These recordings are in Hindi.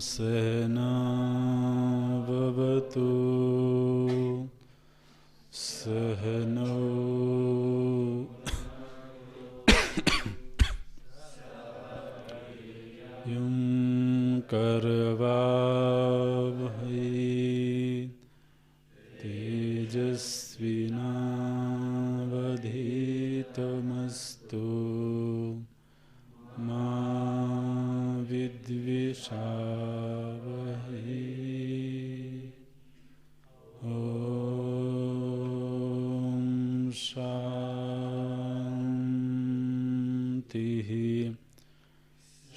सहनाववतु सहनौ युं करवावहै तेजस्विनावधीतमस्तु मा विद्विषावहै। ॐ शान्तिः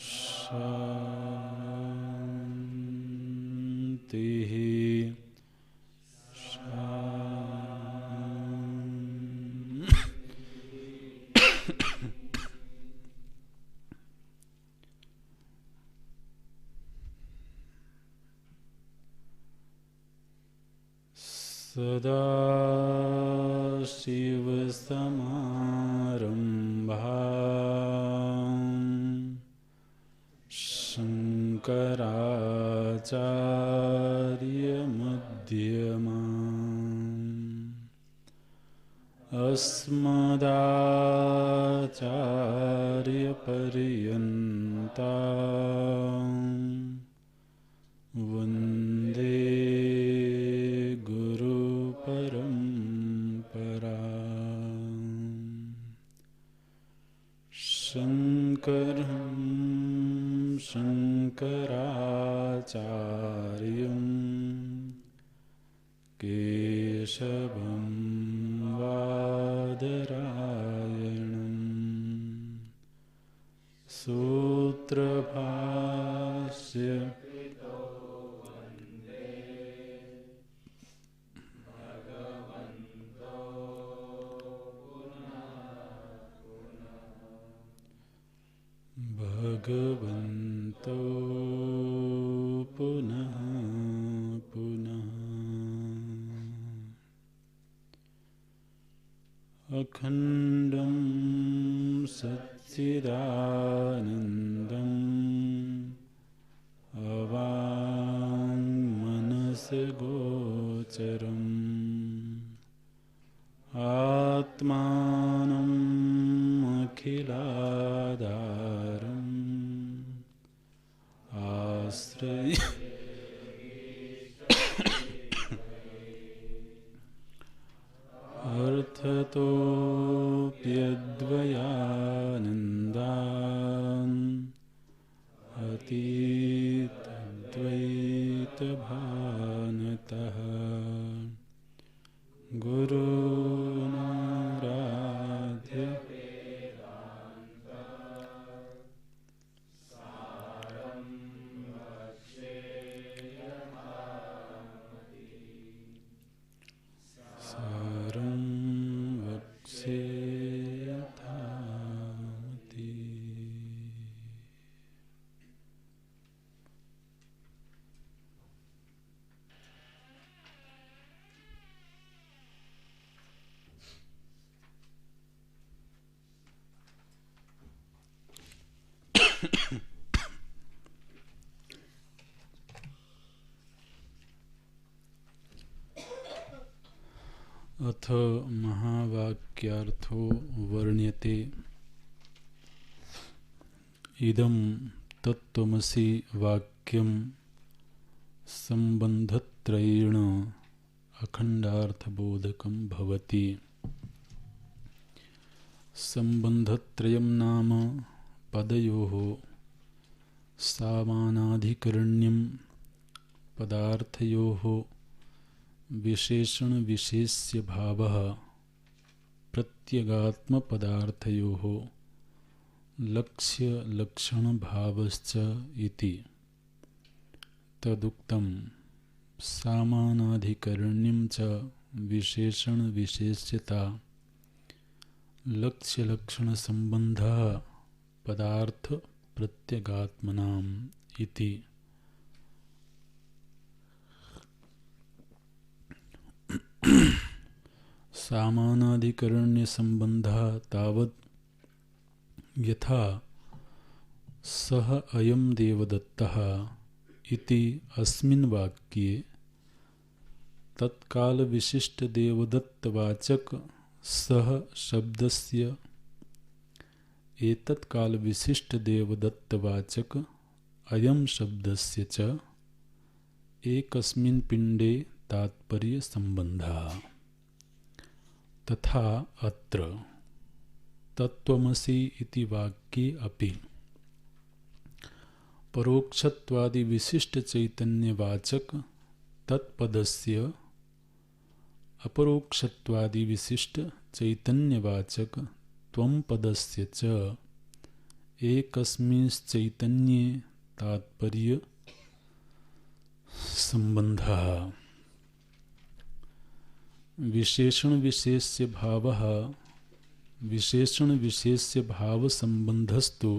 शान्तिः सदाशिवसमारम्भाम् शङ्कराचार्यमध्यमाम् अस्मदाचार्यपर्यन्ताम् वन्दे शङ्करं शङ्कराचार्यं केशवं बादरायणं सूत्रभाष्य भगवन्तो पुनः पुनः अखण्डं सच्चिदानन्दम् अवाङ्मनसगोचरम् आत्मानम् अखिलाधारम् आश्रय अर्थतोऽप्यद्वयानन्दान् अतीतद्वैतभानतः गुरुनाराध्य सारं वक्ष्ये यथामति। अथ महावाक्यार्थो वर्ण्यते। इदं तत्त्वमसि वाक्यं सम्बन्धत्रयेण अखण्डार्थबोधकं भवति। सम्बन्धत्रयं नाम पदयोः सामानाधिकरण्यं पदार्थयोः विशेषण विशेष्य भावः प्रत्यगात्म पदार्थयोः लक्ष्य लक्षण भावश्च इति। तदुक्तं सामानाधिकरण्यं च विशेषण विशेष्यता लक्ष्य लक्षण संबंधः पदार्थ प्रत्यगात्मनाम् इति। सामानाधिकरण्य संबंधः तावत् यथा सह अयं देवदत्तः इति अस्मिन् वाक्ये तत्काल विशिष्ट देवदत्तवाचक सह शब्दस्य एतत्काल विशिष्ट देवदत्तवाचक अयं शब्दस्य च एकस्मिन् पिण्डे तात्पर्य संबंधः। तथा अत्र तत्त्वमसि इति वाक्ये अपि परोक्षत्वादि विशिष्ट चैतन्यवाचक तत्पदस्य अपरोक्षत्वादि विशिष्ट चैतन्यवाचक त्वं पदस्य च एकस्मिंश्चैतन्ये तात्पर्य संबंधः। विशेषण विशेष्य भावः विशेषण विशेष्य भाव संबंधस्तु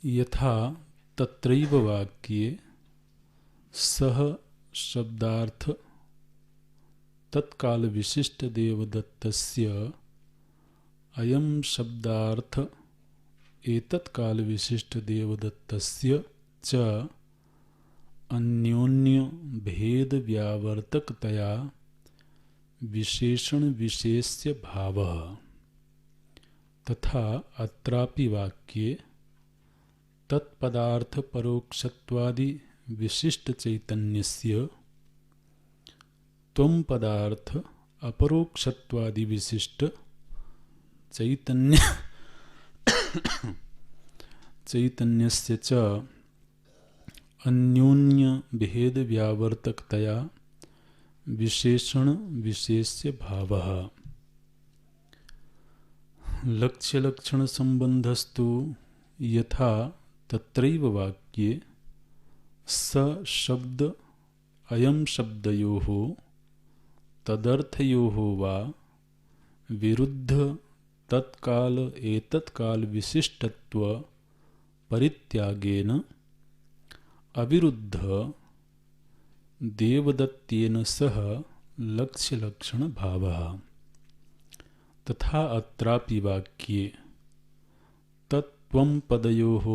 यथा तत्रैव वाक्ये सह शब्दार्थ तत्काल विशिष्ट देवदत्तस्य अयं शब्दार्थ एतत्काल विशिष्ट देवदत्तस्य च अन्योन्य भेद व्यावर्तकतया विशेषण विशेष्य भावः। तथा अत्रापि वाक्ये तत्पदार्थ परोक्षत्वादि विशिष्ट चैतन्यस्य त्वं पदार्थ अपरोक्षत्वादि विशिष्ट चैतन्यस्य च अन्योन्य भेद व्यावर्तकतया विशेषण विशेष्य भावः। लक्ष्य लक्षण संबंधस्तु यथा तत्रैव वाक्ये स शब्द अयं शब्दयोः तदर्थयोः वा विरुद्ध तत्काल एतत्काल विशिष्टत्व परित्यागेन अविरुद्ध देवदत्तेन सह लक्ष्य लक्षण भावः। तथा अत्रापि वाक्ये तत्त्वं पदयोः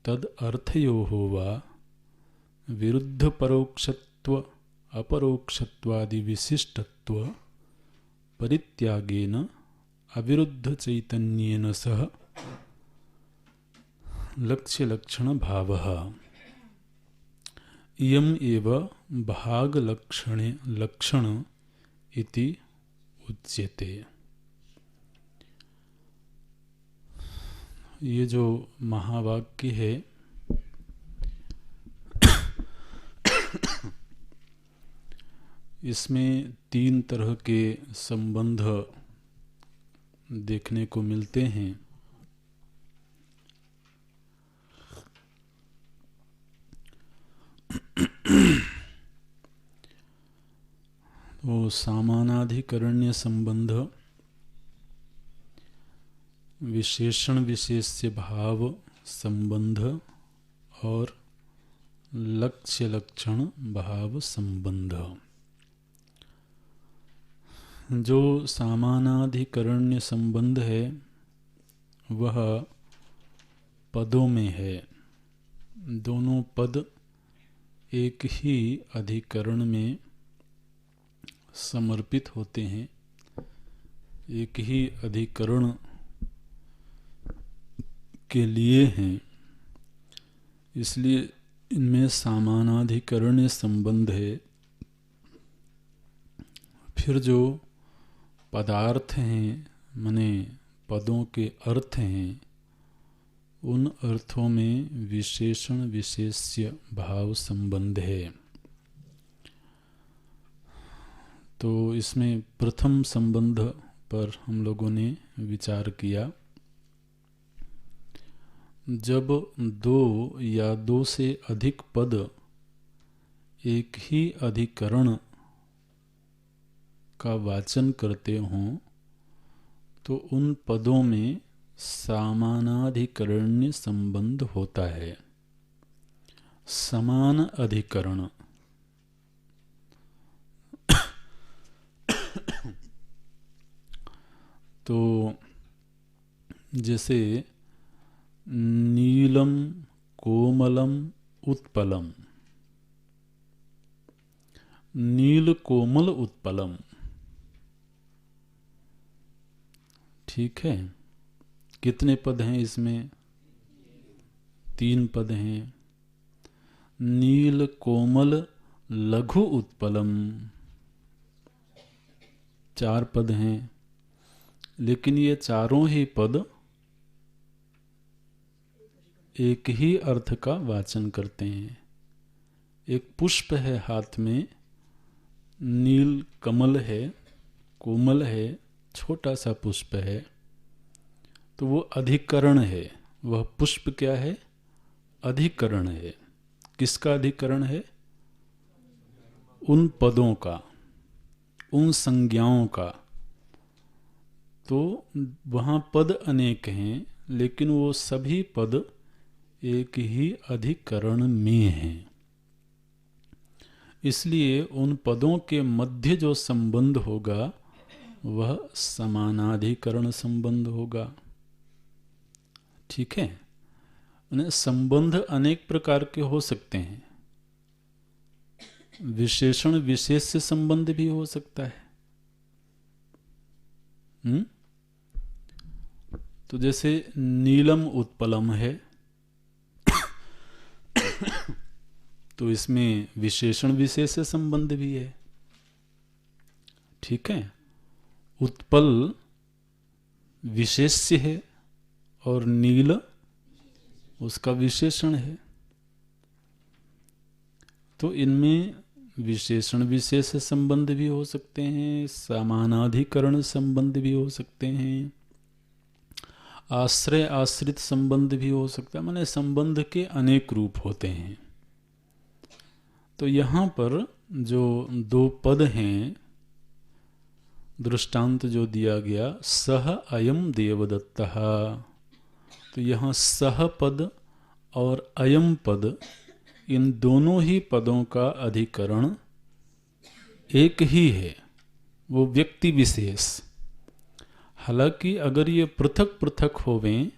तद अर्थयोः वा विरुद्ध परोक्षत्व अपरोक्षत्वादि विशिष्टत्व परित्यागेन अविरुद्ध चैतन्येन सह लक्ष्य लक्षण भावः। इयम् एव भाग लक्षण इति उच्यते। ये जो महावाक्य है इसमें 3 तरह के संबंध देखने को मिलते हैं। वो सामानाधिकरण्य संबंध, विशेषण विशेष्य भाव संबंध और लक्ष्य लक्षण भाव संबंध। जो सामानाधिकरण्य संबंध है वह पदों में है। दोनों पद एक ही अधिकरण में समर्पित होते हैं, एक ही अधिकरण के लिए हैं, इसलिए इनमें समानाधिकरण्य संबंध है। फिर जो पदार्थ हैं माने पदों के अर्थ हैं, उन अर्थों में विशेषण विशेष्य भाव संबंध है। तो इसमें प्रथम संबंध पर हम लोगों ने विचार किया। जब 2 या 2 से अधिक पद एक ही अधिकरण का वाचन करते हों तो उन पदों में समानाधिकरण्य संबंध होता है। समान अधिकरण तो जैसे नीलम कोमलम उत्पलम, नील कोमल उत्पलम। ठीक है, कितने पद हैं इसमें? 3 पद हैं। नील कोमल लघु उत्पलम 4 पद हैं। लेकिन ये चारों ही पद एक ही अर्थ का वाचन करते हैं। एक पुष्प है हाथ में, नील कमल है, कोमल है, छोटा सा पुष्प है, तो वो अधिकरण है। वह पुष्प क्या है? अधिकरण है। किसका अधिकरण है? उन पदों का, उन संज्ञाओं का। तो वहाँ पद अनेक हैं, लेकिन वो सभी पद एक ही अधिकरण में हैं। इसलिए उन पदों के मध्य जो संबंध होगा वह समानाधिकरण संबंध होगा। ठीक है, उन्हें संबंध अनेक प्रकार के हो सकते हैं। विशेषण विशेष से संबंध भी हो सकता है। तो जैसे नीलम उत्पलम है तो इसमें विशेषण विशेष से संबंध भी है। ठीक है, उत्पल विशेष्य है और नील उसका विशेषण है। तो इनमें विशेषण विशेष से संबंध भी हो सकते हैं, समानाधिकरण संबंध भी हो सकते हैं, आश्रय आश्रित संबंध भी हो सकता है। माने संबंध के अनेक रूप होते हैं। तो यहाँ पर जो 2 पद हैं, दृष्टांत जो दिया गया, सह अयम देवदत्तः, तो यहाँ सह पद और अयम पद, इन दोनों ही पदों का अधिकरण एक ही है, वो व्यक्ति विशेष। हालांकि अगर ये पृथक पृथक होवें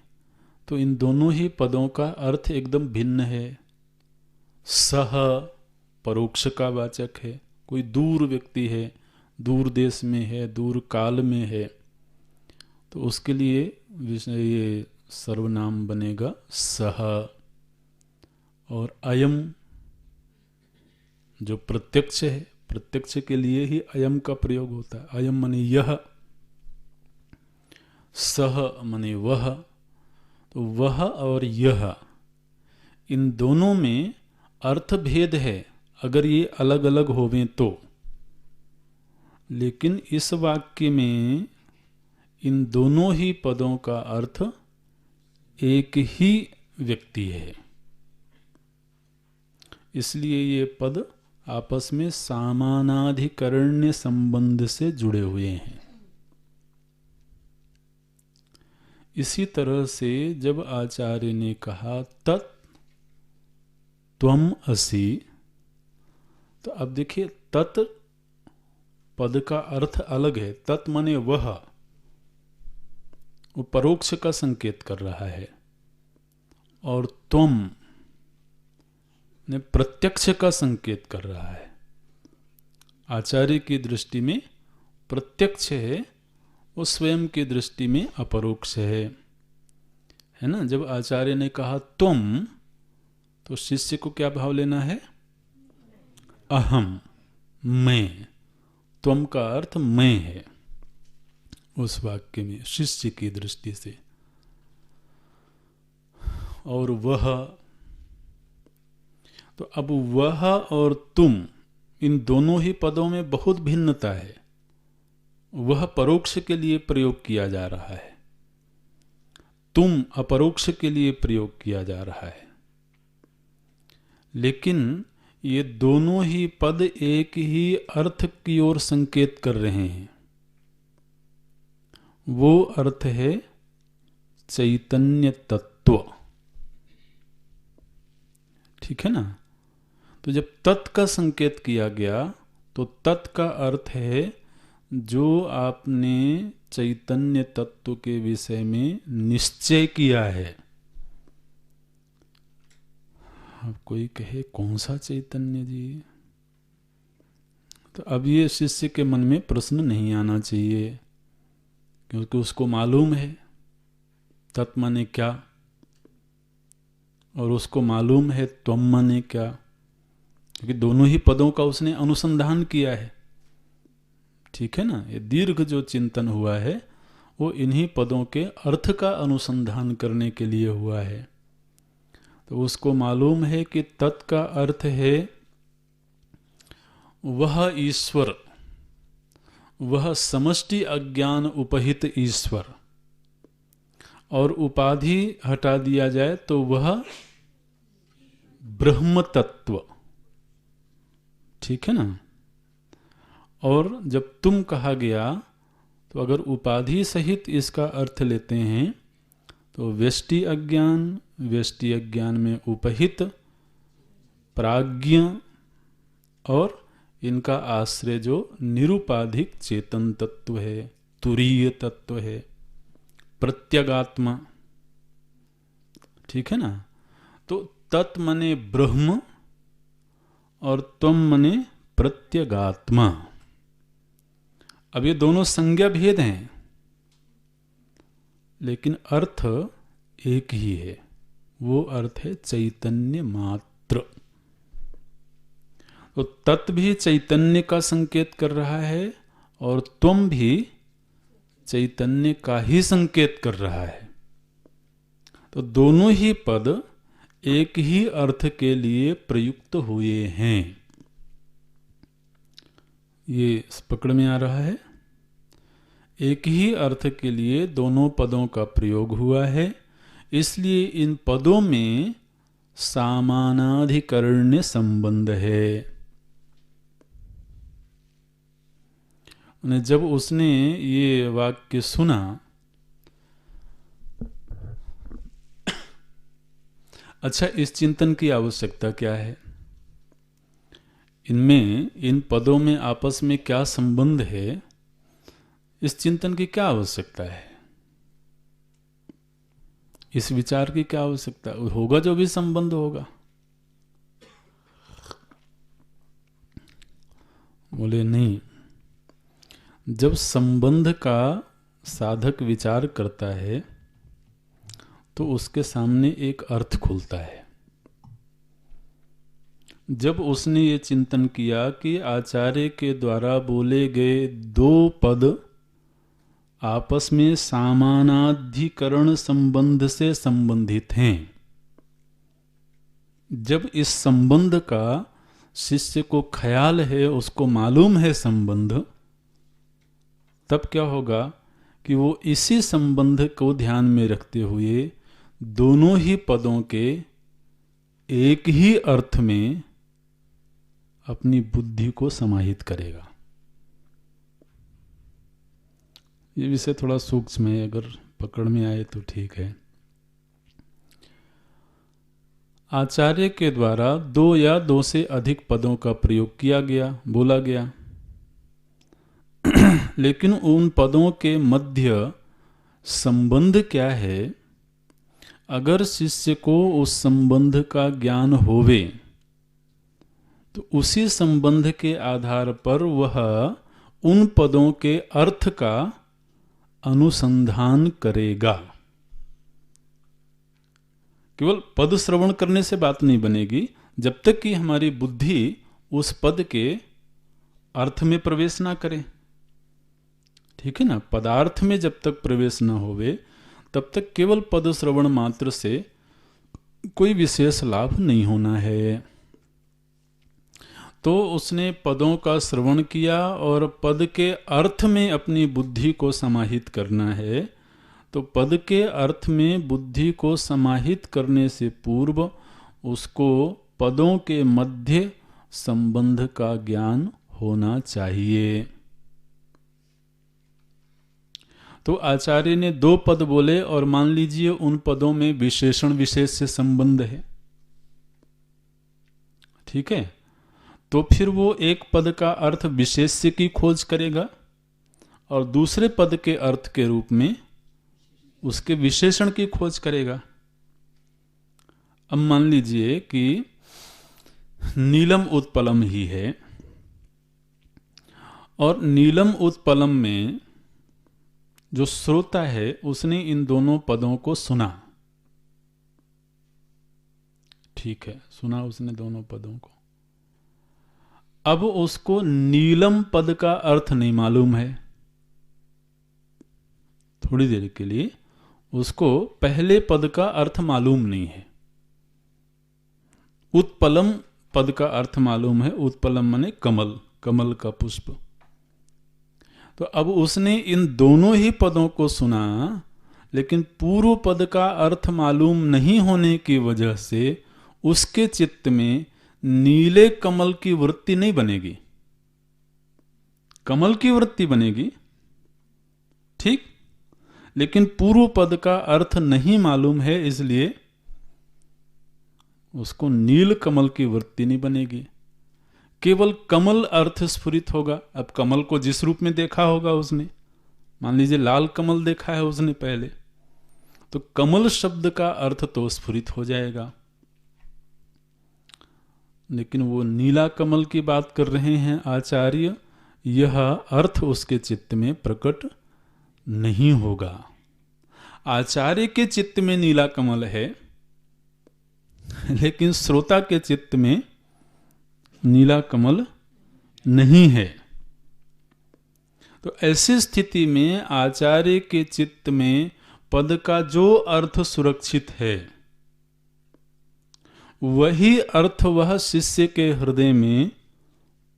तो इन दोनों ही पदों का अर्थ एकदम भिन्न है। सह परोक्ष का वाचक है, कोई दूर व्यक्ति है, दूर देश में है, दूर काल में है, तो उसके लिए ये सर्वनाम बनेगा सह। और अयम जो प्रत्यक्ष है, प्रत्यक्ष के लिए ही अयम का प्रयोग होता है। अयम माने यह, सह माने वह। तो वह और यह, इन दोनों में अर्थ भेद है अगर ये अलग अलग होवें तो। लेकिन इस वाक्य में इन दोनों ही पदों का अर्थ एक ही व्यक्ति है। इसलिए ये पद आपस में समानाधिकरण्य संबंध से जुड़े हुए हैं। इसी तरह से जब आचार्य ने कहा तत् त्वम असि, तो अब देखिए तत् पद का अर्थ अलग है। तत् माने वह, वो परोक्ष का संकेत कर रहा है, और त्वम ने प्रत्यक्ष का संकेत कर रहा है। आचार्य की दृष्टि में प्रत्यक्ष है, वो स्वयं की दृष्टि में अपरोक्ष है ना। जब आचार्य ने कहा तुम, तो शिष्य को क्या भाव लेना है? अहम, मैं। त्वम का अर्थ मैं है उस वाक्य में शिष्य की दृष्टि से। और वह, तो अब वह और तुम, इन दोनों ही पदों में बहुत भिन्नता है। वह परोक्ष के लिए प्रयोग किया जा रहा है, तुम अपरोक्ष के लिए प्रयोग किया जा रहा है। लेकिन ये दोनों ही पद एक ही अर्थ की ओर संकेत कर रहे हैं। वो अर्थ है चैतन्य तत्व। ठीक है ना। तो जब तत् का संकेत किया गया, तो तत् का अर्थ है जो आपने चैतन्य तत्व के विषय में निश्चय किया है। अब कोई कहे कौन सा चैतन्य जी, तो अब ये शिष्य के मन में प्रश्न नहीं आना चाहिए, क्योंकि उसको मालूम है तत् माने क्या, और उसको मालूम है त्वम माने क्या, क्योंकि दोनों ही पदों का उसने अनुसंधान किया है। ठीक है ना, ये दीर्घ जो चिंतन हुआ है वो इन्हीं पदों के अर्थ का अनुसंधान करने के लिए हुआ है। तो उसको मालूम है कि तत् का अर्थ है वह ईश्वर, वह समष्टि अज्ञान उपहित ईश्वर, और उपाधि हटा दिया जाए तो वह ब्रह्म तत्व। ठीक है ना। और जब तुम कहा गया तो अगर उपाधि सहित इसका अर्थ लेते हैं तो व्यष्टि अज्ञान, व्यष्टि अज्ञान में उपहित प्राज्ञ और इनका आश्रय जो निरुपाधिक चेतन तत्व है, तुरीय तत्व है, प्रत्यगात्मा। ठीक है ना। तो तत् मने ब्रह्म और त्वम मने प्रत्यगात्मा। अब ये दोनों संज्ञा भेद हैं, लेकिन अर्थ एक ही है। वो अर्थ है चैतन्य मात्र। तो तत् भी चैतन्य का संकेत कर रहा है और त्वम भी चैतन्य का ही संकेत कर रहा है। तो दोनों ही पद एक ही अर्थ के लिए प्रयुक्त हुए हैं। ये पकड़ में आ रहा है। एक ही अर्थ के लिए दोनों पदों का प्रयोग हुआ है, इसलिए इन पदों में सामानाधिकरण्य संबंध है। जब उसने ये वाक्य सुना, अच्छा इस चिंतन की आवश्यकता क्या है, इनमें इन पदों में आपस में क्या संबंध है, इस चिंतन की क्या आवश्यकता है, इस विचार की क्या आवश्यकता होगा। जो भी संबंध होगा, बोले नहीं, जब संबंध का साधक विचार करता है तो उसके सामने एक अर्थ खुलता है। जब उसने ये चिंतन किया कि आचार्य के द्वारा बोले गए दो पद आपस में सामानाधिकरण संबंध से संबंधित हैं, जब इस संबंध का शिष्य को ख्याल है, उसको मालूम है संबंध, तब क्या होगा कि वो इसी संबंध को ध्यान में रखते हुए दोनों ही पदों के एक ही अर्थ में अपनी बुद्धि को समाहित करेगा। ये विषय थोड़ा सूक्ष्म है, अगर पकड़ में आए तो ठीक है। आचार्य के द्वारा दो या दो से अधिक पदों का प्रयोग किया गया, बोला गया, लेकिन उन पदों के मध्य संबंध क्या है, अगर शिष्य को उस संबंध का ज्ञान होवे तो उसी संबंध के आधार पर वह उन पदों के अर्थ का अनुसंधान करेगा। केवल पद श्रवण करने से बात नहीं बनेगी, जब तक कि हमारी बुद्धि उस पद के अर्थ में प्रवेश ना करे। ठीक है ना। पदार्थ में जब तक प्रवेश न होवे तब तक केवल पद श्रवण मात्र से कोई विशेष लाभ नहीं होना है। तो उसने पदों का श्रवण किया और पद के अर्थ में अपनी बुद्धि को समाहित करना है। तो पद के अर्थ में बुद्धि को समाहित करने से पूर्व उसको पदों के मध्य संबंध का ज्ञान होना चाहिए। तो आचार्य ने दो पद बोले और मान लीजिए उन पदों में विशेषण विशेष से संबंध है। ठीक है। तो फिर वो एक पद का अर्थ विशेष्य की खोज करेगा और दूसरे पद के अर्थ के रूप में उसके विशेषण की खोज करेगा। अब मान लीजिए कि नीलम उत्पलम ही है, और नीलम उत्पलम में जो श्रोता है उसने इन दोनों पदों को सुना। ठीक है, सुना उसने दोनों पदों को। अब उसको नीलम पद का अर्थ नहीं मालूम है। थोड़ी देर के लिए उसको पहले पद का अर्थ मालूम नहीं है। उत्पलम पद का अर्थ मालूम है। उत्पलम माने कमल, कमल का पुष्प। तो अब उसने इन दोनों ही पदों को सुना, लेकिन पूर्व पद का अर्थ मालूम नहीं होने की वजह से उसके चित्त में नीले कमल की वृत्ति नहीं बनेगी। कमल की वृत्ति बनेगी, ठीक, लेकिन पूर्व पद का अर्थ नहीं मालूम है, इसलिए उसको नील कमल की वृत्ति नहीं बनेगी। केवल कमल अर्थ स्फुरित होगा। अब कमल को जिस रूप में देखा होगा उसने, मान लीजिए लाल कमल देखा है उसने पहले, तो कमल शब्द का अर्थ तो स्फुरित हो जाएगा। लेकिन वो नीला कमल की बात कर रहे हैं आचार्य, यह अर्थ उसके चित्त में प्रकट नहीं होगा। आचार्य के चित्त में नीला कमल है, लेकिन श्रोता के चित्त में नीला कमल नहीं है। तो ऐसी स्थिति में आचार्य के चित्त में पद का जो अर्थ सुरक्षित है, वही अर्थ वह शिष्य के हृदय में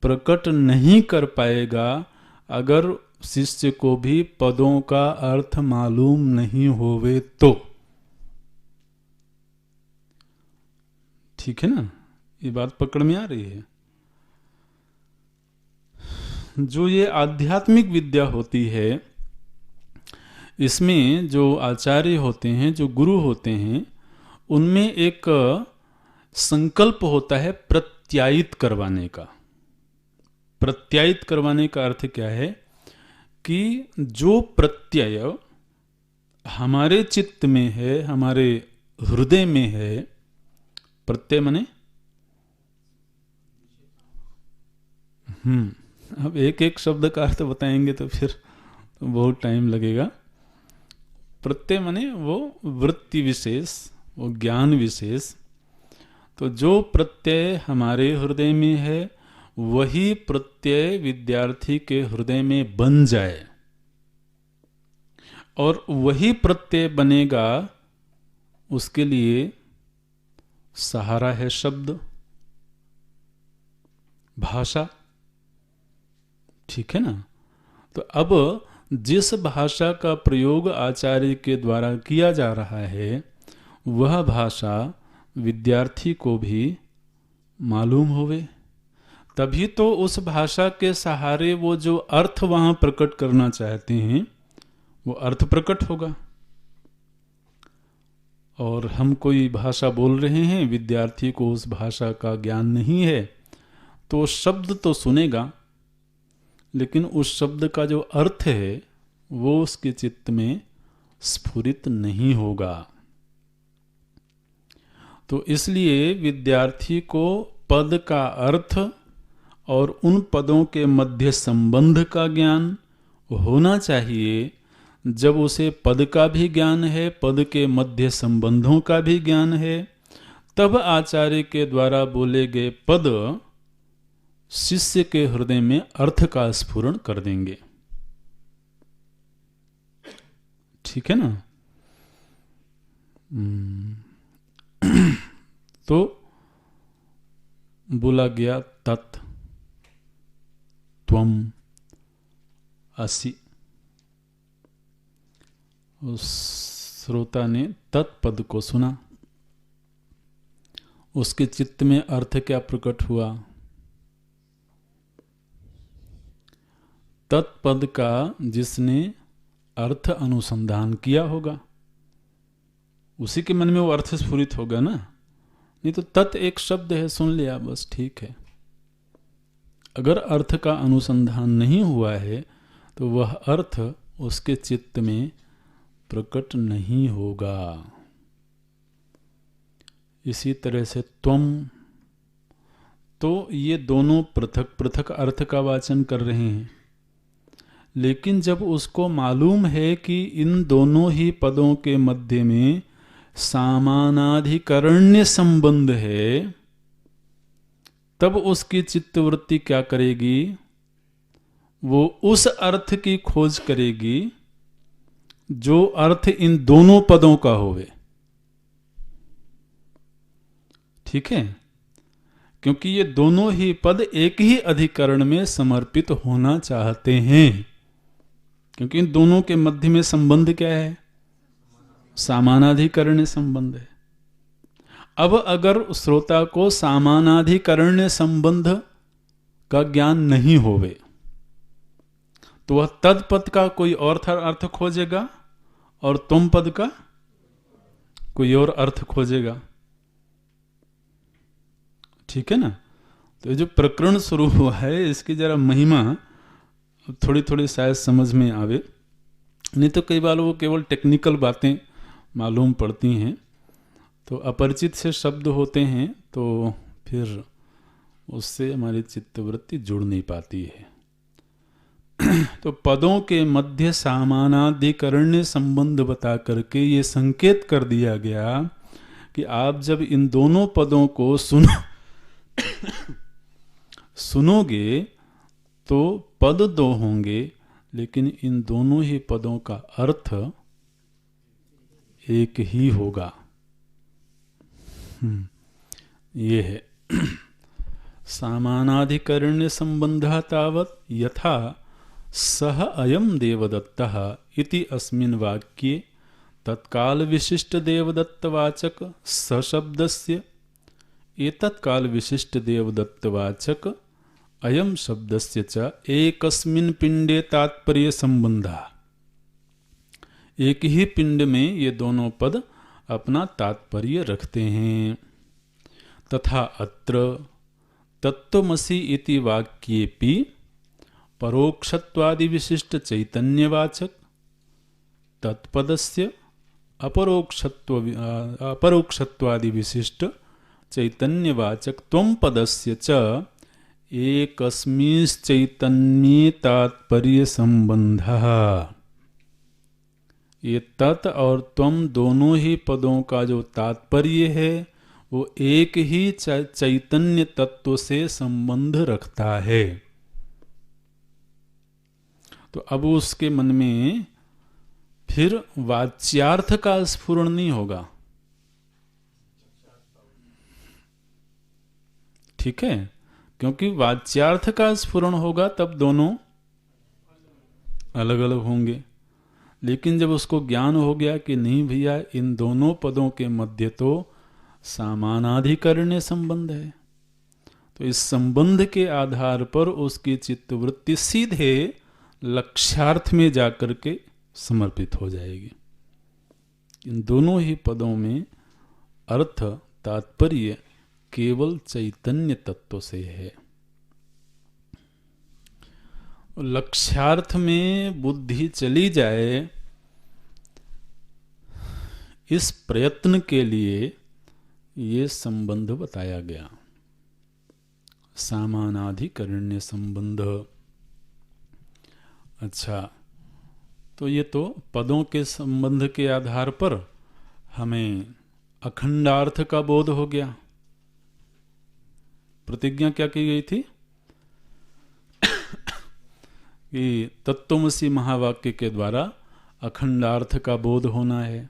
प्रकट नहीं कर पाएगा अगर शिष्य को भी पदों का अर्थ मालूम नहीं होवे तो। ठीक है ना, ये बात पकड़ में आ रही है। जो ये आध्यात्मिक विद्या होती है, इसमें जो आचार्य होते हैं, जो गुरु होते हैं, उनमें एक संकल्प होता है प्रत्यायित करवाने का। प्रत्यायित करवाने का अर्थ क्या है कि जो प्रत्यय हमारे चित्त में है, हमारे हृदय में है, प्रत्यय माने अब एक एक शब्द का अर्थ बताएंगे तो फिर बहुत टाइम लगेगा। प्रत्यय माने वो वृत्ति विशेष, वो ज्ञान विशेष। तो जो प्रत्यय हमारे हृदय में है, वही प्रत्यय विद्यार्थी के हृदय में बन जाए, और वही प्रत्यय बनेगा, उसके लिए सहारा है शब्द, भाषा। ठीक है ना। तो अब जिस भाषा का प्रयोग आचार्य के द्वारा किया जा रहा है, वह भाषा विद्यार्थी को भी मालूम होवे, तभी तो उस भाषा के सहारे वो जो अर्थ वहां प्रकट करना चाहते हैं, वो अर्थ प्रकट होगा। और हम कोई भाषा बोल रहे हैं, विद्यार्थी को उस भाषा का ज्ञान नहीं है, तो शब्द तो सुनेगा, लेकिन उस शब्द का जो अर्थ है वो उसके चित्त में स्फुरित नहीं होगा। तो इसलिए विद्यार्थी को पद का अर्थ और उन पदों के मध्य संबंध का ज्ञान होना चाहिए। जब उसे पद का भी ज्ञान है, पद के मध्य संबंधों का भी ज्ञान है, तब आचार्य के द्वारा बोले गए पद शिष्य के हृदय में अर्थ का स्फुरण कर देंगे। ठीक है ना। तो बोला गया तत् त्वम असि। उस श्रोता ने तत्पद को सुना, उसके चित्त में अर्थ क्या प्रकट हुआ? तत्पद का जिसने अर्थ अनुसंधान किया होगा, उसी के मन में वो अर्थ स्फुरित होगा ना। नहीं तो तत् एक शब्द है, सुन लिया बस, ठीक है। अगर अर्थ का अनुसंधान नहीं हुआ है तो वह अर्थ उसके चित्त में प्रकट नहीं होगा। इसी तरह से त्वम, तो ये दोनों पृथक पृथक अर्थ का वाचन कर रहे हैं। लेकिन जब उसको मालूम है कि इन दोनों ही पदों के मध्य में सामानाधिकरण्य संबंध है, तब उसकी चित्तवृत्ति क्या करेगी? वो उस अर्थ की खोज करेगी जो अर्थ इन दोनों पदों का होवे। ठीक है? क्योंकि ये दोनों ही पद एक ही अधिकरण में समर्पित होना चाहते हैं। क्योंकि इन दोनों के मध्य में संबंध क्या है? सामानाधिकरण्य संबंध है। अब अगर श्रोता को सामानाधिकरण्य संबंध का ज्ञान नहीं होवे तो वह तत्पद का कोई और अर्थ खोजेगा और तुम पद का कोई और अर्थ खोजेगा। ठीक है ना? तो ये जो प्रकरण शुरू हुआ है इसकी जरा महिमा थोड़ी थोड़ी शायद समझ में आवे, नहीं तो कई बार वो केवल टेक्निकल बातें मालूम पड़ती हैं। तो अपरिचित से शब्द होते हैं तो फिर उससे हमारी चित्तवृत्ति जुड़ नहीं पाती है। तो पदों के मध्य सामानाधिकरण्य संबंध बता करके ये संकेत कर दिया गया कि आप जब इन दोनों पदों को सुनोगे तो पद दो होंगे, लेकिन इन दोनों ही पदों का अर्थ एक ही होगा। ये है सामानाधिकरण्य संबंधः तावत् यथा सह अयम देवदत्तः इति अस्मिन् वाक्ये तत्काल विशिष्ट देवदत्तवाचक सशब्दस्य एतत्काल विशिष्ट देवदत्तवाचक अयम शब्दस्य च एकस्मिन् पिंडे तात्पर्य संबंधः। एक ही पिंड में ये दोनों पद अपना तात्पर्य रखते हैं। तथा अत्र तत्त्वमसि इति वाक्येपि परोक्षत्वादि विशिष्ट चैतन्यवाचक तत्पदस्य अपरोक्षत्वादि विशिष्ट चैतन्यवाचक त्वं पदस्य च एकस्मिंश्चैतन्ये तात्पर्य संबंधः। ये तत् और त्वं दोनों ही पदों का जो तात्पर्य है वो एक ही चैतन्य तत्व से संबंध रखता है। तो अब उसके मन में फिर वाच्यार्थ का स्फुरण नहीं होगा। ठीक है? क्योंकि वाच्यार्थ का स्फुरण होगा तब दोनों अलग अलग होंगे। लेकिन जब उसको ज्ञान हो गया कि नहीं भैया इन दोनों पदों के मध्य तो सामानाधिकरण्य संबंध है, तो इस संबंध के आधार पर उसकी चित्तवृत्ति सीधे लक्ष्यार्थ में जाकर के समर्पित हो जाएगी। इन दोनों ही पदों में अर्थ तात्पर्य केवल चैतन्य तत्व से है। लक्ष्यार्थ में बुद्धि चली जाए, इस प्रयत्न के लिए ये संबंध बताया गया, सामानाधिकरण्य संबंध। अच्छा, तो ये तो पदों के संबंध के आधार पर हमें अखंडार्थ का बोध हो गया। प्रतिज्ञा क्या की गई थी कि तत्त्वमसि महावाक्य के द्वारा अखंडार्थ का बोध होना है।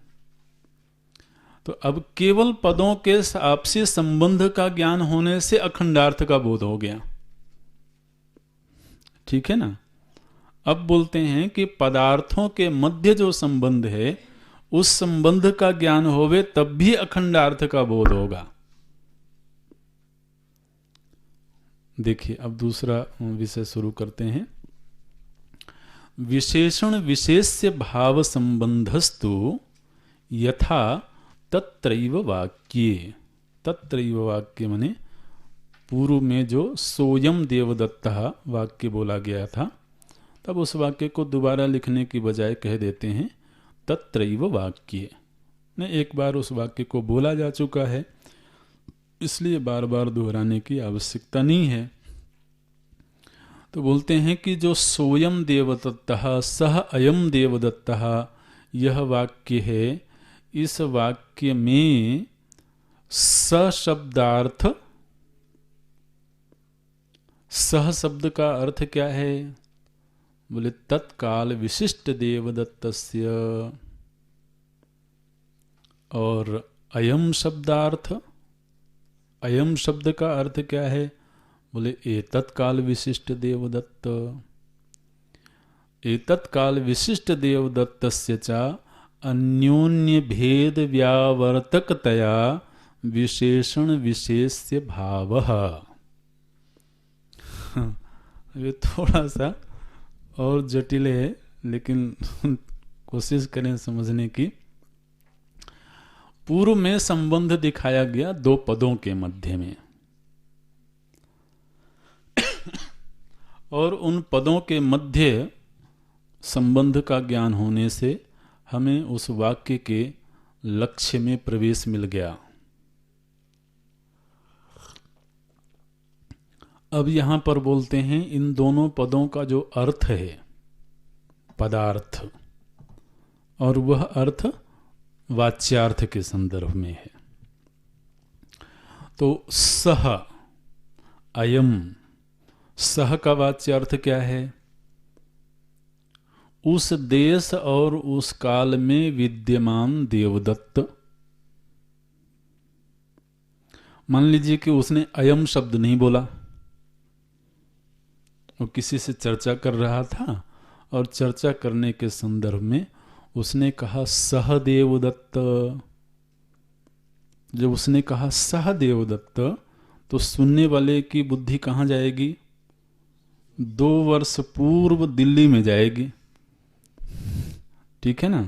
तो अब केवल पदों के आपसी संबंध का ज्ञान होने से अखंडार्थ का बोध हो गया। ठीक है ना? अब बोलते हैं कि पदार्थों के मध्य जो संबंध है उस संबंध का ज्ञान होवे तब भी अखंडार्थ का बोध होगा। देखिए अब दूसरा विषय शुरू करते हैं। विशेषण विशेष्य भाव संबंधस्तु यथा तत्रैव वाक्ये। तत्रैव वाक्य माने पूर्व में जो सोयम देवदत्तः वाक्य बोला गया था, तब उस वाक्य को दोबारा लिखने की बजाय कह देते हैं तत्रैव वाक्ये। ने एक बार उस वाक्य को बोला जा चुका है, इसलिए बार बार दोहराने की आवश्यकता नहीं है। तो बोलते हैं कि जो सोयम देवदत्तः सह अयम देवदत्तः, यह वाक्य है, इस वाक्य में स शब्दार्थ, सह शब्द का अर्थ क्या है? बोले तत्काल विशिष्ट देवदत्तस्य। और अयम शब्दार्थ, अयम शब्द का अर्थ क्या है? बोले एतत्काल विशिष्ट देवदत्त। एतत्काल विशिष्ट देवदत्तस्य च अन्योन्य भेद व्यावर्तकतया विशेषण विशेष्य भावः। ये थोड़ा सा और जटिल है, लेकिन कोशिश करें समझने की। पूर्व में संबंध दिखाया गया दो पदों के मध्य में, और उन पदों के मध्य संबंध का ज्ञान होने से हमें उस वाक्य के लक्ष्य में प्रवेश मिल गया। अब यहां पर बोलते हैं इन दोनों पदों का जो अर्थ है पदार्थ, और वह अर्थ वाच्यार्थ के संदर्भ में है। तो सह अयम, सह का वाच्यार्थ क्या है? उस देश और उस काल में विद्यमान देवदत्त। मान लीजिए कि उसने अयम शब्द नहीं बोला, वो किसी से चर्चा कर रहा था और चर्चा करने के संदर्भ में उसने कहा सह देवदत्त। जब उसने कहा सह देवदत्त तो सुनने वाले की बुद्धि कहाँ जाएगी? 2 वर्ष पूर्व दिल्ली में जाएगी, ठीक है ना?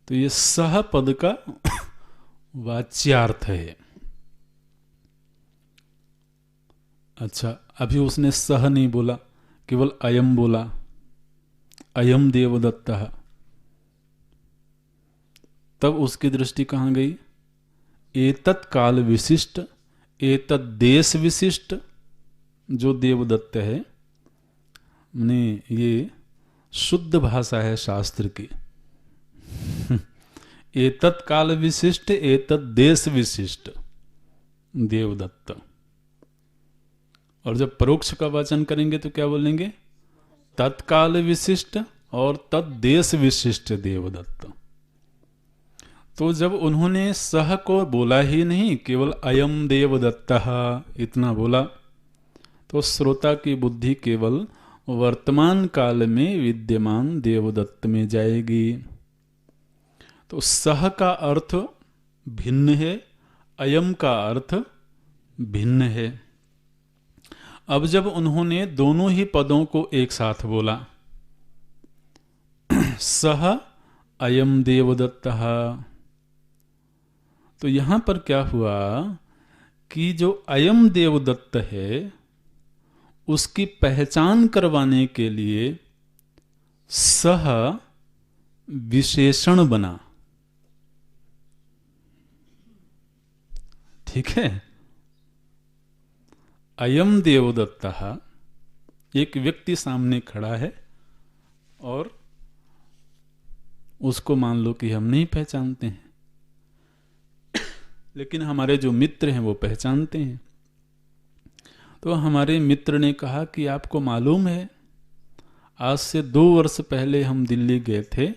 तो ये सह पद का वाच्यार्थ है। अच्छा, अभी उसने सह नहीं बोला, केवल अयम बोला, अयम देवदत्तः। तब उसकी दृष्टि कहाँ गई? एतत् काल विशिष्ट, एतत् देश विशिष्ट जो देवदत्त है, ने ये शुद्ध भाषा है शास्त्र की। एतत् काल विशिष्ट, एतत् देश विशिष्ट देवदत्त। और जब परोक्ष का वचन करेंगे तो क्या बोलेंगे? तत्काल विशिष्ट और तद्देश विशिष्ट देवदत्त। तो जब उन्होंने सह को बोला ही नहीं, केवल अयम देवदत्तः इतना बोला, तो श्रोता की बुद्धि केवल वर्तमान काल में विद्यमान देवदत्त में जाएगी। तो सह का अर्थ भिन्न है, अयम का अर्थ भिन्न है। अब जब उन्होंने दोनों ही पदों को एक साथ बोला, सह अयम देवदत्तः, तो यहां पर क्या हुआ कि जो अयम देवदत्त है उसकी पहचान करवाने के लिए सह विशेषण बना, ठीक है? अयम देवदत्तः, एक व्यक्ति सामने खड़ा है और उसको मान लो कि हम नहीं पहचानते हैं, लेकिन हमारे जो मित्र हैं वो पहचानते हैं। तो हमारे मित्र ने कहा कि आपको मालूम है आज से 2 वर्ष पहले हम दिल्ली गए थे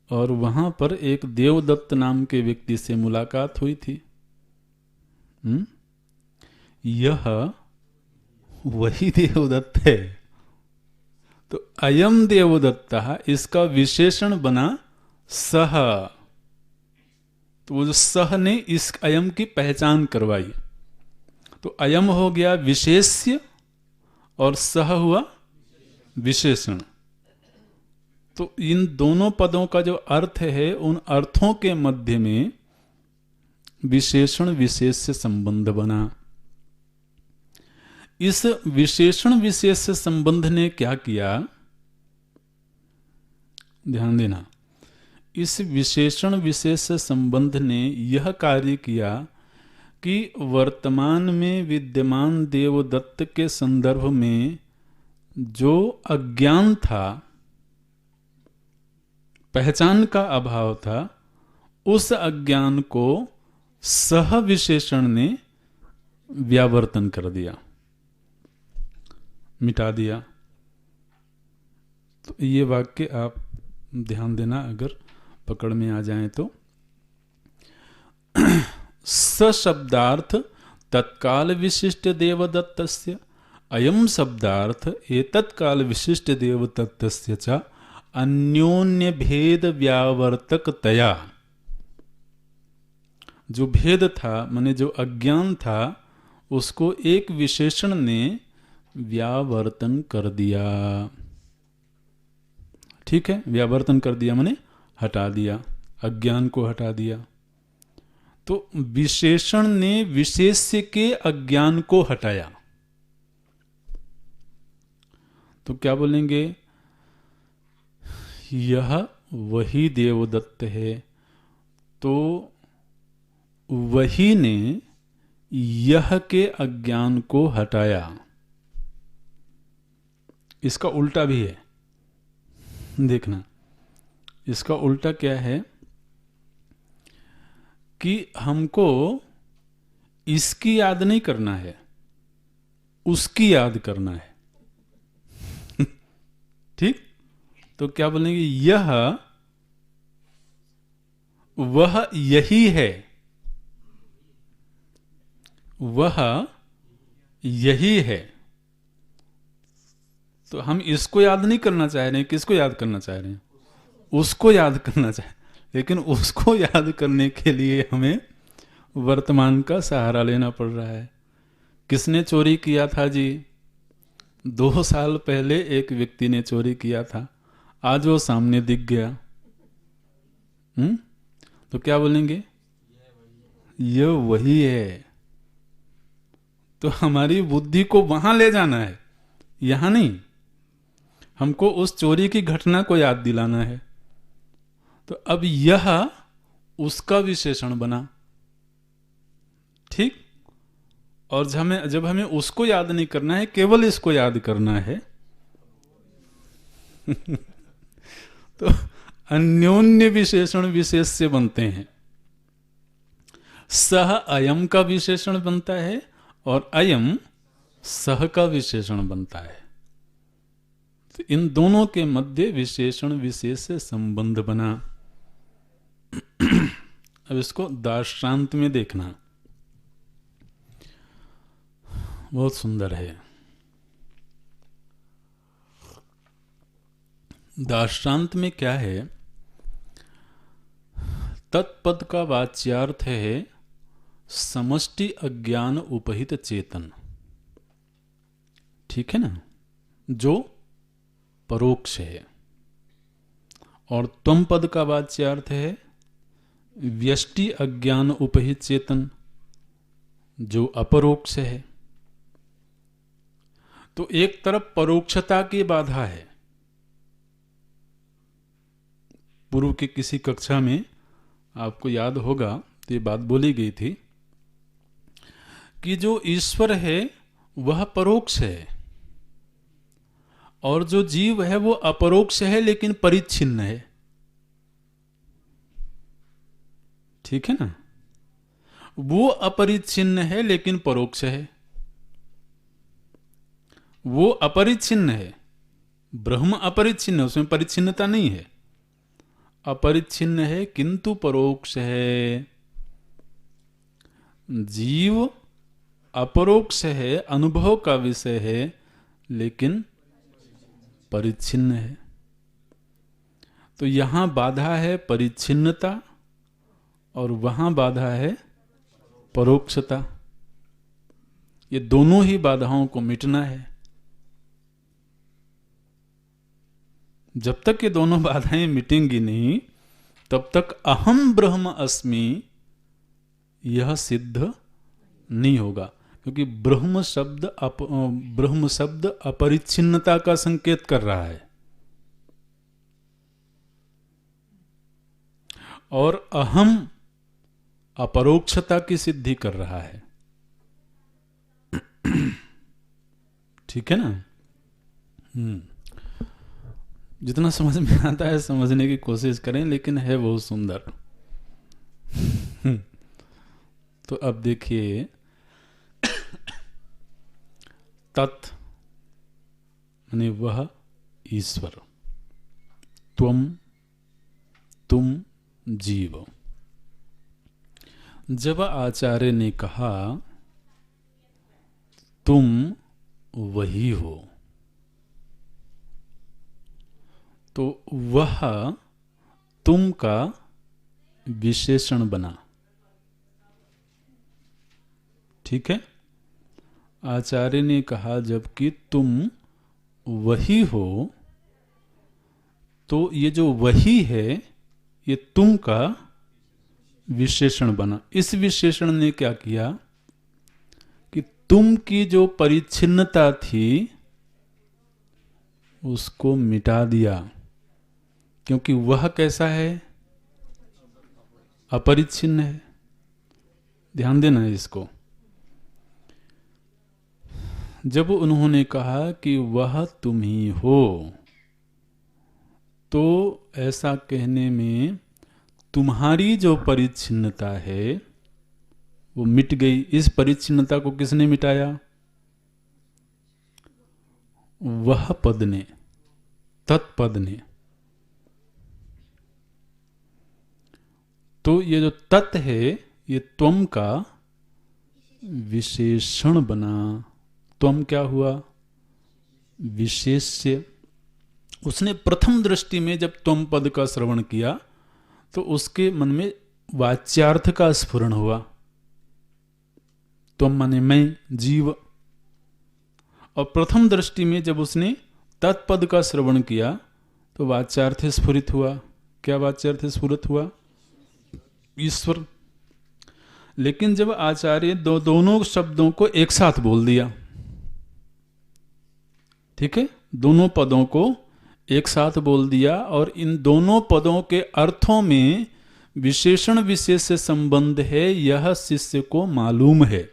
और वहां पर एक देवदत्त नाम के व्यक्ति से मुलाकात हुई थी। यह वही देवदत्त है। तो अयम देवदत्तः, इसका विशेषण बना सह। तो वो जो सह ने इस अयम की पहचान करवाई, तो अयम हो गया विशेष्य और सह हुआ विशेषण। तो इन दोनों पदों का जो अर्थ है, उन अर्थों के मध्य में विशेषण विशेष से संबंध बना। इस विशेषण विशेष से संबंध ने क्या किया? ध्यान देना, इस विशेषण विशेष संबंध ने यह कार्य किया कि वर्तमान में विद्यमान देवदत्त के संदर्भ में जो अज्ञान था, पहचान का अभाव था, उस अज्ञान को सह विशेषण ने व्यावर्तन कर दिया, मिटा दिया। तो ये वाक्य आप ध्यान देना, अगर पकड़ में आ जाए तो। स शब्दार्थ तत्काल विशिष्ट देवदत्तस्य अयम शब्दार्थ एतत्काल विशिष्ट देवदत्तस्य च अन्योन्य भेद व्यावर्तकतया, जो भेद था माने जो अज्ञान था उसको एक विशेषण ने व्यावर्तन कर दिया। ठीक है, व्यावर्तन कर दिया माने हटा दिया, अज्ञान को हटा दिया। तो विशेषण ने विशेष्य के अज्ञान को हटाया। तो क्या बोलेंगे? यह वही देवदत्त है, तो वही ने यह के अज्ञान को हटाया। इसका उल्टा भी है, देखना। इसका उल्टा क्या है कि हमको इसकी याद नहीं करना है, उसकी याद करना है। ठीक, तो क्या बोलेंगे? यह वह यही है, वह यही है। तो हम इसको याद नहीं करना चाह रहे हैं, किसको याद करना चाह रहे हैं? उसको याद करना चाह, लेकिन उसको याद करने के लिए हमें वर्तमान का सहारा लेना पड़ रहा है। किसने चोरी किया था जी? 2 साल पहले एक व्यक्ति ने चोरी किया था, आज वो सामने दिख गया। तो क्या बोलेंगे? ये वही है। तो हमारी बुद्धि को वहां ले जाना है, यहां नहीं। हमको उस चोरी की घटना को याद दिलाना है। तो अब यह उसका विशेषण बना, ठीक। और जब हमें उसको याद नहीं करना है, केवल इसको याद करना है, तो अन्योन्य विशेषण विशेष से बनते हैं। सह अयम का विशेषण बनता है और अयम सह का विशेषण बनता है। तो इन दोनों के मध्य विशेषण विशेष से संबंध बना। अब इसको दार्ष्टान्त में देखना, बहुत सुंदर है। दार्ष्टान्त में क्या है? तत्पद का वाच्यार्थ है समष्टि अज्ञान उपहित चेतन, ठीक है ना, जो परोक्ष है। और त्वम पद का वाच्यार्थ है व्यष्टि अज्ञान उपहित चेतन, जो अपरोक्ष है। तो एक तरफ परोक्षता की बाधा है। पूर्व की किसी कक्षा में आपको याद होगा तो ये बात बोली गई थी कि जो ईश्वर है वह परोक्ष है और जो जीव है वो अपरोक्ष है लेकिन परिच्छिन्न है, ठीक है ना। वो अपरिच्छिन्न है लेकिन परोक्ष है। वो अपरिच्छिन्न है, ब्रह्म अपरिच्छिन्न है, उसमें परिच्छिन्नता नहीं है, अपरिच्छिन्न है किंतु परोक्ष है। जीव अपरोक्ष है, अनुभव का विषय है, लेकिन परिच्छिन्न है। तो यहां बाधा है परिच्छिन्नता और वहां बाधा है परोक्षता। ये दोनों ही बाधाओं को मिटना है। जब तक ये दोनों बाधाएं मिटेंगी नहीं, तब तक अहम ब्रह्म अस्मि यह सिद्ध नहीं होगा, क्योंकि ब्रह्म शब्द अपरिच्छिन्नता का संकेत कर रहा है। और अहम अपरोक्षता की सिद्धि कर रहा है। ठीक है ना? जितना समझ में आता है समझने की कोशिश करें, लेकिन है बहुत सुंदर। तो अब देखिए, तत् यानी वह ईश्वर, तुम जीव। जब आचार्य ने कहा तुम वही हो, तो वह तुम का विशेषण बना। ठीक है? आचार्य ने कहा जबकि तुम वही हो, तो ये जो वही है ये तुम का विशेषण बना। इस विशेषण ने क्या किया कि तुम की जो परिच्छिन्नता थी उसको मिटा दिया, क्योंकि वह कैसा है? अपरिच्छिन्न है। ध्यान देना इसको। जब उन्होंने कहा कि वह तुम ही हो, तो ऐसा कहने में तुम्हारी जो परिच्छिन्नता है वो मिट गई। इस परिच्छिन्नता को किसने मिटाया? वह पद ने, तत्पद ने। तो ये जो तत् है ये त्वम का विशेषण बना। त्वम क्या हुआ? विशेष्य। उसने प्रथम दृष्टि में जब त्वम पद का श्रवण किया तो उसके मन में वाच्यार्थ का स्फुरण हुआ। त्वम माने मैं, जीव। और प्रथम दृष्टि में जब उसने तत्पद का श्रवण किया तो वाच्यार्थ स्फुरित हुआ। क्या वाच्यार्थ स्फुरित हुआ? ईश्वर। लेकिन जब आचार्य दोनों शब्दों को एक साथ बोल दिया, ठीक है, दोनों पदों को एक साथ बोल दिया, और इन दोनों पदों के अर्थों में विशेषण विशेष से संबंध है, यह शिष्य को मालूम है।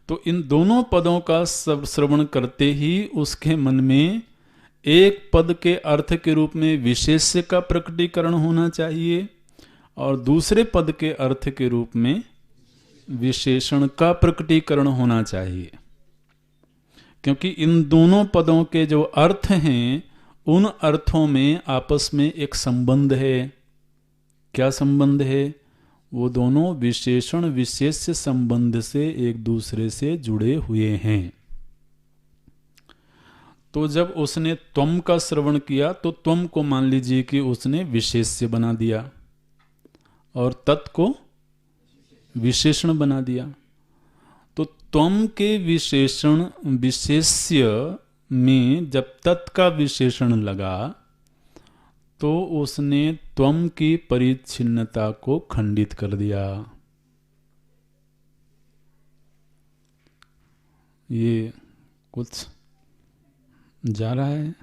तो इन दोनों पदों का श्रवण करते ही उसके मन में एक पद के अर्थ के रूप में विशेष्य का प्रकटीकरण होना चाहिए और दूसरे पद के अर्थ के रूप में विशेषण का प्रकटीकरण होना चाहिए, क्योंकि इन दोनों पदों के जो अर्थ हैं उन अर्थों में आपस में एक संबंध है। क्या संबंध है? वो दोनों विशेषण विशेष संबंध से एक दूसरे से जुड़े हुए हैं। तो जब उसने त्वम का श्रवण किया तो त्वम को मान लीजिए कि उसने विशेष्य बना दिया और तत् को विशेषण बना दिया। तो त्वम के विशेषण विशेष्य में जब तत् का विशेषण लगा तो उसने त्वम की परिच्छिन्नता को खंडित कर दिया। ये कुछ जा रहा है?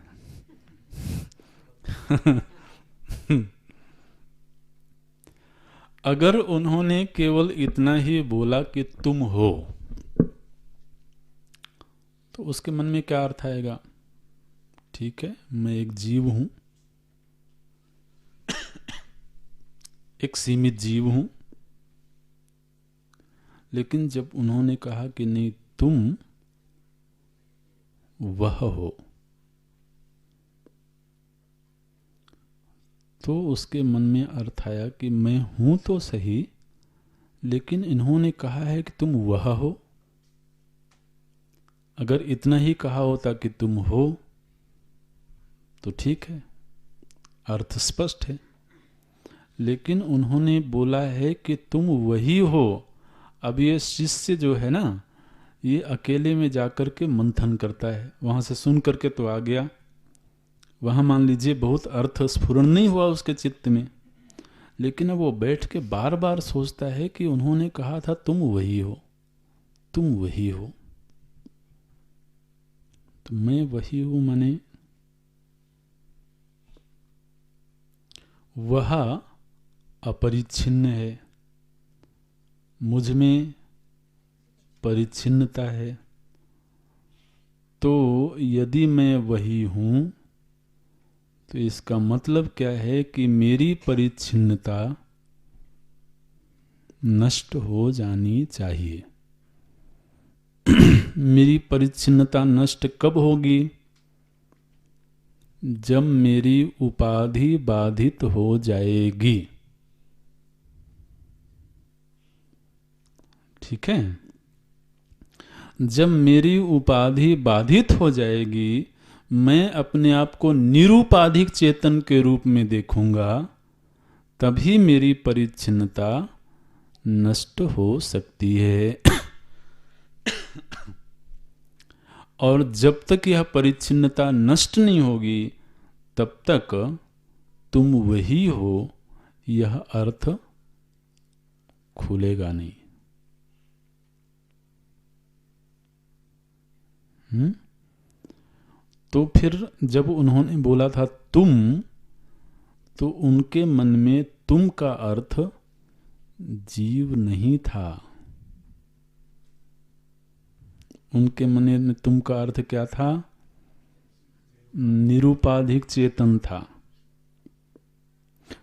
अगर उन्होंने केवल इतना ही बोला कि तुम हो, तो उसके मन में क्या अर्थ आएगा? ठीक है, मैं एक जीव हूं, एक सीमित जीव हूं। लेकिन जब उन्होंने कहा कि नहीं, तुम वह हो, तो उसके मन में अर्थ आया कि मैं हूं तो सही, लेकिन इन्होंने कहा है कि तुम वह हो। अगर इतना ही कहा होता कि तुम हो तो ठीक है, अर्थ स्पष्ट है। लेकिन उन्होंने बोला है कि तुम वही हो। अब ये शिष्य जो है ना, ये अकेले में जाकर के मंथन करता है, वहां से सुन करके तो आ गया, वहां मान लीजिए बहुत अर्थ स्फुरण नहीं हुआ उसके चित्त में, लेकिन अब वो बैठ के बार बार सोचता है कि उन्होंने कहा था तुम वही हो, तुम वही हो। तो मैं वही हूं माने वह अपरिच्छिन्न है, मुझ में परिच्छिन्नता है। तो यदि मैं वही हूँ तो इसका मतलब क्या है कि मेरी परिच्छिन्नता नष्ट हो जानी चाहिए। मेरी परिच्छिन्नता नष्ट कब होगी? जब मेरी उपाधि बाधित हो जाएगी। ठीक है, जब मेरी उपाधि बाधित हो जाएगी, मैं अपने आप को निरुपाधिक चेतन के रूप में देखूंगा, तभी मेरी परिच्छिन्नता नष्ट हो सकती है। और जब तक यह परिच्छिन्नता नष्ट नहीं होगी, तब तक तुम वही हो, यह अर्थ खुलेगा नहीं। तो फिर जब उन्होंने बोला था तुम, तो उनके मन में तुम का अर्थ जीव नहीं था। उनके मन में तुम का अर्थ क्या था? निरुपाधिक चेतन था।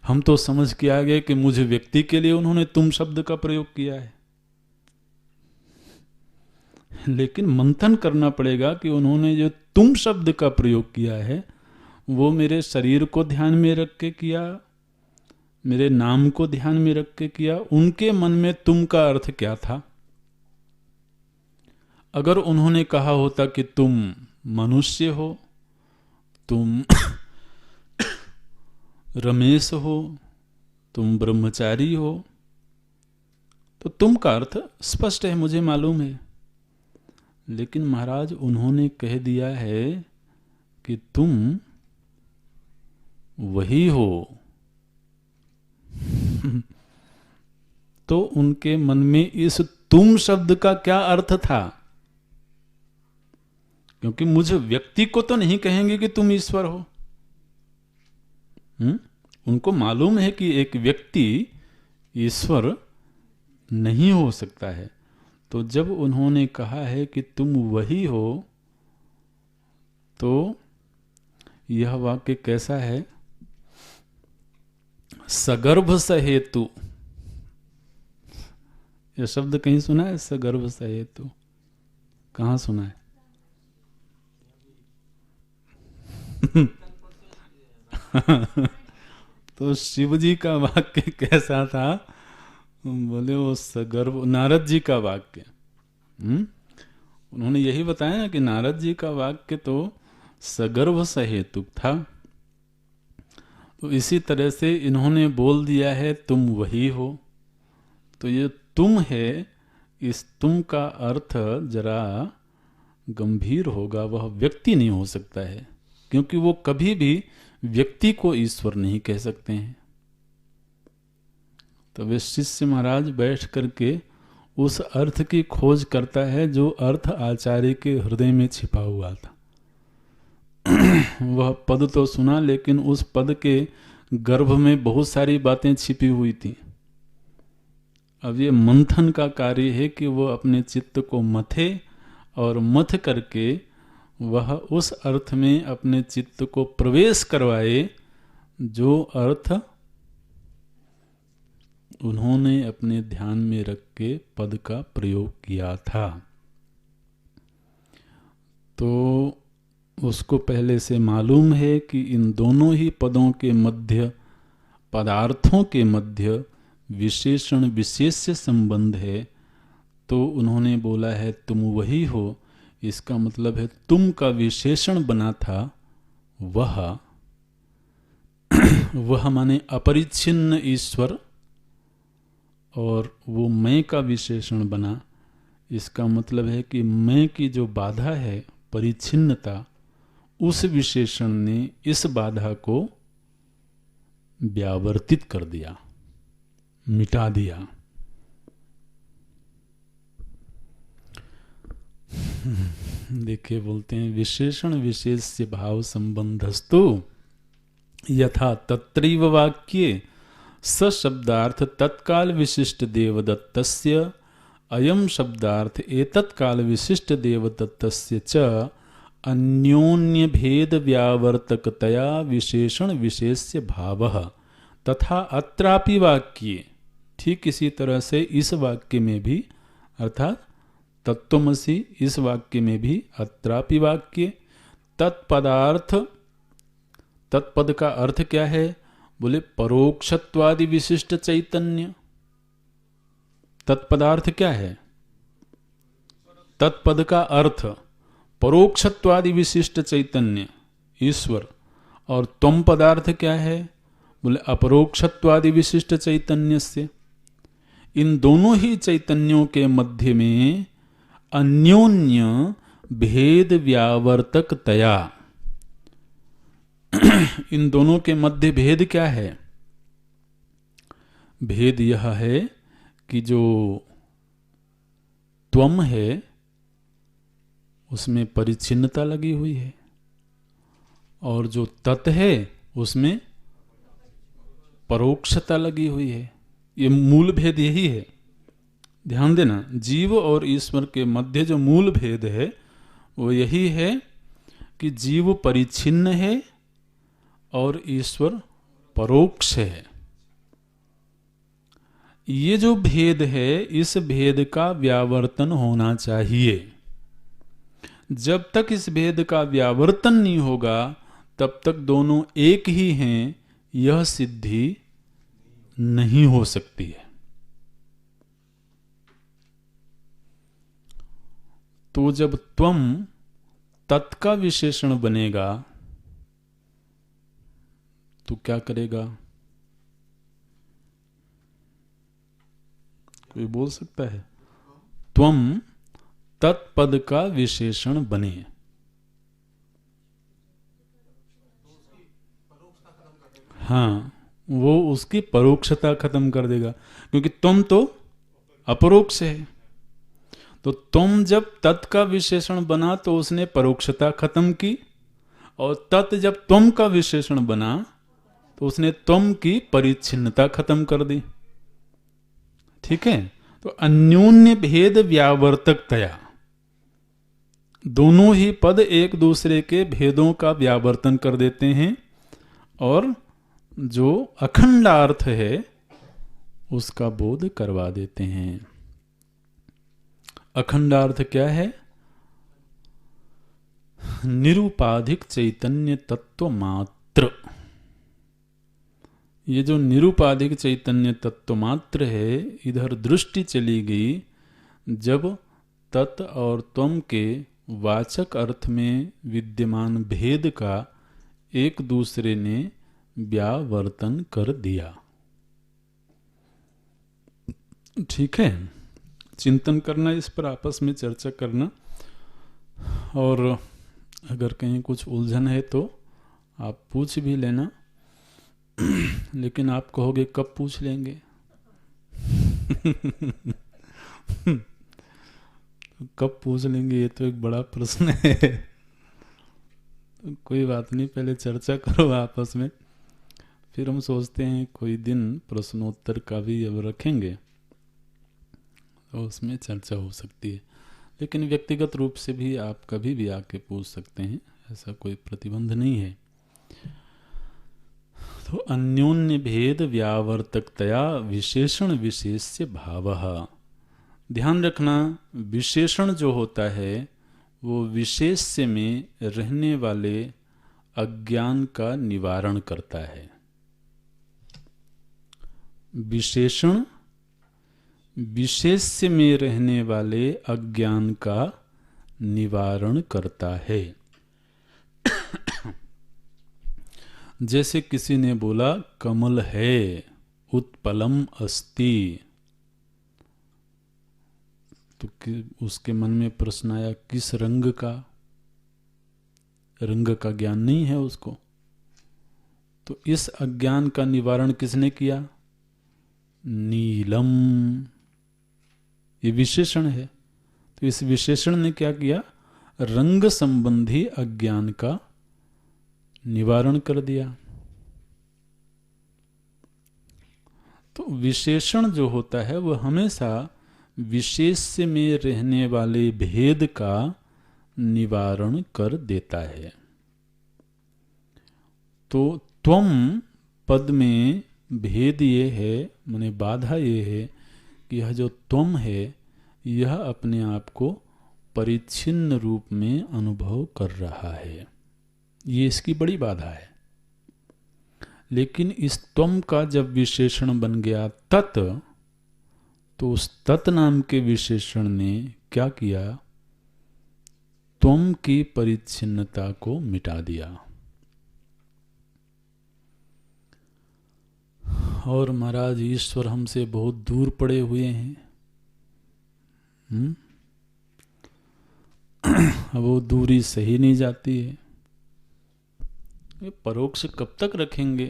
हम तो समझ के आ गए कि मुझे व्यक्ति के लिए उन्होंने तुम शब्द का प्रयोग किया है, लेकिन मंथन करना पड़ेगा कि उन्होंने जो तुम शब्द का प्रयोग किया है वो मेरे शरीर को ध्यान में रख के किया, मेरे नाम को ध्यान में रख के किया। उनके मन में तुम का अर्थ क्या था? अगर उन्होंने कहा होता कि तुम मनुष्य हो, तुम रमेश हो, तुम ब्रह्मचारी हो, तो तुम का अर्थ स्पष्ट है, मुझे मालूम है। लेकिन महाराज उन्होंने कह दिया है कि तुम वही हो। तो उनके मन में इस तुम शब्द का क्या अर्थ था? क्योंकि मुझे व्यक्ति को तो नहीं कहेंगे कि तुम ईश्वर हो। उनको मालूम है कि एक व्यक्ति ईश्वर नहीं हो सकता है। तो जब उन्होंने कहा है कि तुम वही हो, तो यह वाक्य कैसा है? सगर्भ सहेतु। यह शब्द कहीं सुना है? सगर्भ सहेतु कहाँ सुना है? तो शिव जी का वाक्य कैसा था? बोले वो सगर्भ, नारद जी का वाक्य। उन्होंने यही बताया ना कि नारद जी का वाक्य तो सगर्भ सहेतुक था। तो इसी तरह से इन्होंने बोल दिया है तुम वही हो। तो ये तुम है, इस तुम का अर्थ जरा गंभीर होगा। वह व्यक्ति नहीं हो सकता है, क्योंकि वो कभी भी व्यक्ति को ईश्वर नहीं कह सकते हैं। तो वे शिष्य महाराज बैठ करके उस अर्थ की खोज करता है जो अर्थ आचार्य के हृदय में छिपा हुआ था। वह पद तो सुना, लेकिन उस पद के गर्भ में बहुत सारी बातें छिपी हुई थी। अब ये मंथन का कार्य है कि वह अपने चित्त को मथे और मथ करके वह उस अर्थ में अपने चित्त को प्रवेश करवाए जो अर्थ उन्होंने अपने ध्यान में रख के पद का प्रयोग किया था। तो उसको पहले से मालूम है कि इन दोनों ही पदों के मध्य, पदार्थों के मध्य विशेषण विशेष्य संबंध है। तो उन्होंने बोला है तुम वही हो। इसका मतलब है तुम का विशेषण बना था वह माने अपरिच्छिन्न ईश्वर, और वो मैं का विशेषण बना। इसका मतलब है कि मैं की जो बाधा है परिच्छिन्नता, उस विशेषण ने इस बाधा को व्यावर्तित कर दिया, मिटा दिया। देखिए बोलते हैं विशेषण विशेष्य भाव संबंधस्तु यथा तत्रैव वाक्ये स शब्दार्थ तत्काल विशिष्ट देवदत्तस्य अयम शब्दार्थ एतत्काल विशिष्ट देवदत्तस्य च अन्योन्य भेद व्यावर्तकतया विशेषण विशेष्य भावः तथा अत्रापि वाक्ये, ठीक इसी तरह से इस वाक्य में भी, अर्थात तत्त्वमसि इस वाक्य में भी अत्रापि वाक्य तत्पदार्थ, तत्पद का अर्थ क्या है? बोले परोक्षत्वादि विशिष्ट चैतन्य। तत्पदार्थ क्या है? तत्पद का अर्थ परोक्षत्वादि विशिष्ट चैतन्य ईश्वर, और त्वम पदार्थ क्या है? बोले अपरोक्षत्वादि विशिष्ट चैतन्य से। इन दोनों ही चैतन्यों के मध्य में अन्योन्य भेद व्यावर्तकतया, इन दोनों के मध्य भेद क्या है? भेद यह है कि जो त्वम है उसमें परिच्छिन्नता लगी हुई है, और जो तत् है उसमें परोक्षता लगी हुई है। ये मूल भेद यही है। ध्यान देना, जीव और ईश्वर के मध्य जो मूल भेद है वो यही है कि जीव परिच्छिन्न है और ईश्वर परोक्ष है। ये जो भेद है, इस भेद का व्यावर्तन होना चाहिए। जब तक इस भेद का व्यावर्तन नहीं होगा तब तक दोनों एक ही हैं, यह सिद्धि नहीं हो सकती है। तो जब त्वम तत् का विशेषण बनेगा तो क्या करेगा? कोई बोल सकता है? त्वम तत्पद का विशेषण बने, हाँ, वो उसकी परोक्षता खत्म कर देगा, क्योंकि तुम तो अपरोक्ष है। तो तुम जब तत् का विशेषण बना तो उसने परोक्षता खत्म की, और तत् जब तुम का विशेषण बना तो उसने तुम की परिच्छिन्नता खत्म कर दी। ठीक है? तो अन्योन्य भेद व्यावर्तकतया, दोनों ही पद एक दूसरे के भेदों का व्यावर्तन कर देते हैं, और जो अखंडार्थ है उसका बोध करवा देते हैं। अखंडार्थ क्या है? निरुपाधिक चैतन्य तत्व मात्र। ये जो निरुपाधिक चैतन्य तत्व मात्र है, इधर दृष्टि चली गई जब तत् और त्वम के वाचक अर्थ में विद्यमान भेद का एक दूसरे ने व्यावर्तन कर दिया। ठीक है? चिंतन करना, इस पर आपस में चर्चा करना, और अगर कहीं कुछ उलझन है तो आप पूछ भी लेना। लेकिन आप कहोगे कब पूछ लेंगे? कब पूछ लेंगे, ये तो एक बड़ा प्रश्न है। तो कोई बात नहीं, पहले चर्चा करो आपस में, फिर हम सोचते हैं कोई दिन प्रश्नोत्तर का भी अब रखेंगे तो उसमें चर्चा हो सकती है। लेकिन व्यक्तिगत रूप से भी आप कभी भी आके पूछ सकते हैं, ऐसा कोई प्रतिबंध नहीं है। तो अन्योन्य भेद व्यावर्तकतया विशेषण विशेष्य भावः। ध्यान रखना, विशेषण जो होता है वो विशेष्य में रहने वाले अज्ञान का निवारण करता है। विशेषण विशेष्य में रहने वाले अज्ञान का निवारण करता है। जैसे किसी ने बोला कमल है, उत्पलम अस्ति, तो उसके मन में प्रश्न आया किस रंग का? रंग का ज्ञान नहीं है उसको। तो इस अज्ञान का निवारण किसने किया? नीलम, ये विशेषण है। तो इस विशेषण ने क्या किया? रंग संबंधी अज्ञान का निवारण कर दिया। तो विशेषण जो होता है वह हमेशा विशेष्य में रहने वाले भेद का निवारण कर देता है। तो त्वम पद में भेद ये है, माने बाधा ये है कि यह जो त्वम है यह अपने आप को परिच्छिन्न रूप में अनुभव कर रहा है, ये इसकी बड़ी बाधा है। लेकिन इस त्वम का जब विशेषण बन गया तत्, तो उस तत् नाम के विशेषण ने क्या किया, त्वम की परिच्छिन्नता को मिटा दिया। और महाराज ईश्वर हमसे बहुत दूर पड़े हुए हैं। अब वो दूरी सही नहीं जाती है। ये परोक्ष कब तक रखेंगे?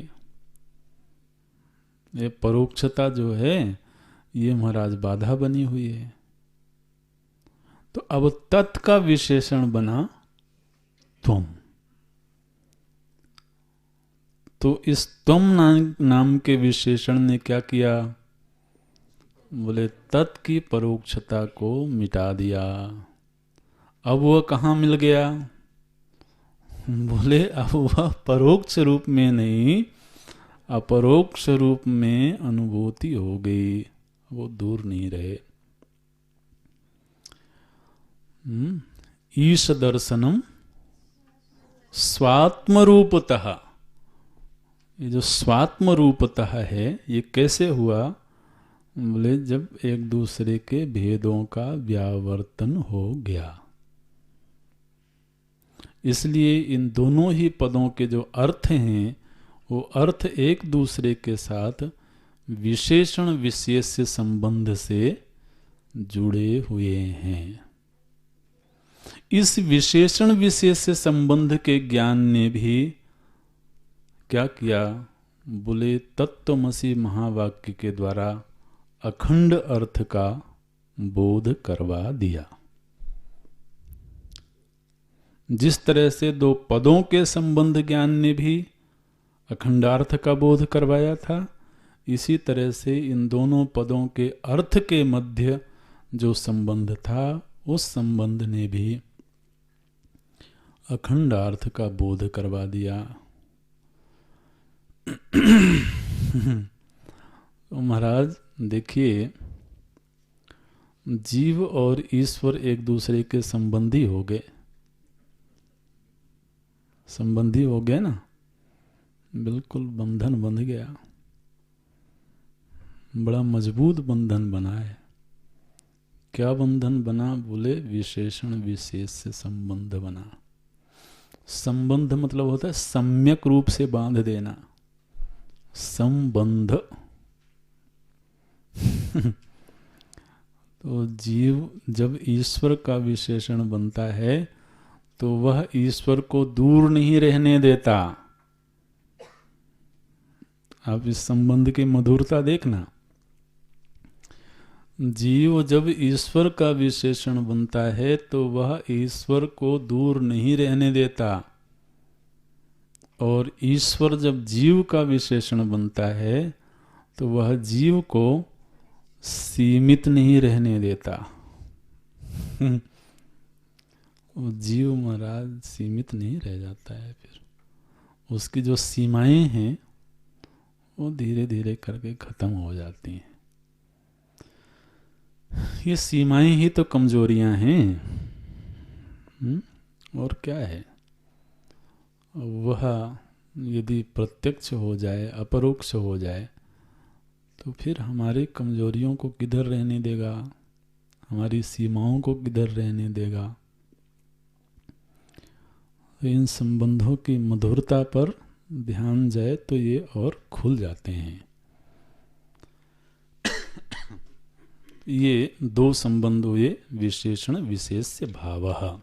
ये परोक्षता जो है ये महाराज बाधा बनी हुई है। तो अब तत् का विशेषण बना त्वम। तो इस त्वम नाम के विशेषण ने क्या किया, बोले तत् की परोक्षता को मिटा दिया। अब वह कहाँ मिल गया? बोले अब वह परोक्ष रूप में नहीं, अपरोक्ष रूप में अनुभूति हो गई, वो दूर नहीं रहे। ईश दर्शनम स्वात्म रूपतः। ये जो स्वात्म रूपतः है ये कैसे हुआ? बोले जब एक दूसरे के भेदों का व्यावर्तन हो गया। इसलिए इन दोनों ही पदों के जो अर्थ हैं वो अर्थ एक दूसरे के साथ विशेषण विशेष संबंध से जुड़े हुए हैं। इस विशेषण विशेष संबंध के ज्ञान ने भी क्या किया, बोले तत्त्वमसि महावाक्य के द्वारा अखंड अर्थ का बोध करवा दिया। जिस तरह से दो पदों के संबंध ज्ञान ने भी अखंडार्थ का बोध करवाया था, इसी तरह से इन दोनों पदों के अर्थ के मध्य जो संबंध था उस संबंध ने भी अखंडार्थ का बोध करवा दिया। तो महाराज देखिए, जीव और ईश्वर एक दूसरे के संबंधी हो गए, संबंधी हो गए ना, बिल्कुल बंधन बंध गया, बड़ा मजबूत बंधन बना है। क्या बंधन बना? बोले विशेषण विशेष से संबंध बना। संबंध मतलब होता है सम्यक रूप से बांध देना, संबंध। तो जीव जब ईश्वर का विशेषण बनता है तो वह ईश्वर को दूर नहीं रहने देता। आप इस संबंध की मधुरता देखना। जीव जब ईश्वर का विशेषण बनता है तो वह ईश्वर को दूर नहीं रहने देता, और ईश्वर जब जीव का विशेषण बनता है तो वह जीव को सीमित नहीं रहने देता। वो जीव महाराज सीमित नहीं रह जाता है, फिर उसकी जो सीमाएं हैं वो धीरे धीरे करके खत्म हो जाती हैं। ये सीमाएं ही तो कमजोरियां हैं, और क्या है। वह यदि प्रत्यक्ष हो जाए, अपरोक्ष हो जाए, तो फिर हमारी कमजोरियों को किधर रहने देगा, हमारी सीमाओं को किधर रहने देगा। तो इन संबंधों की मधुरता पर ध्यान जाए तो ये और खुल जाते हैं। ये दो संबंध हुए, विशेषण विशेष्य भावः।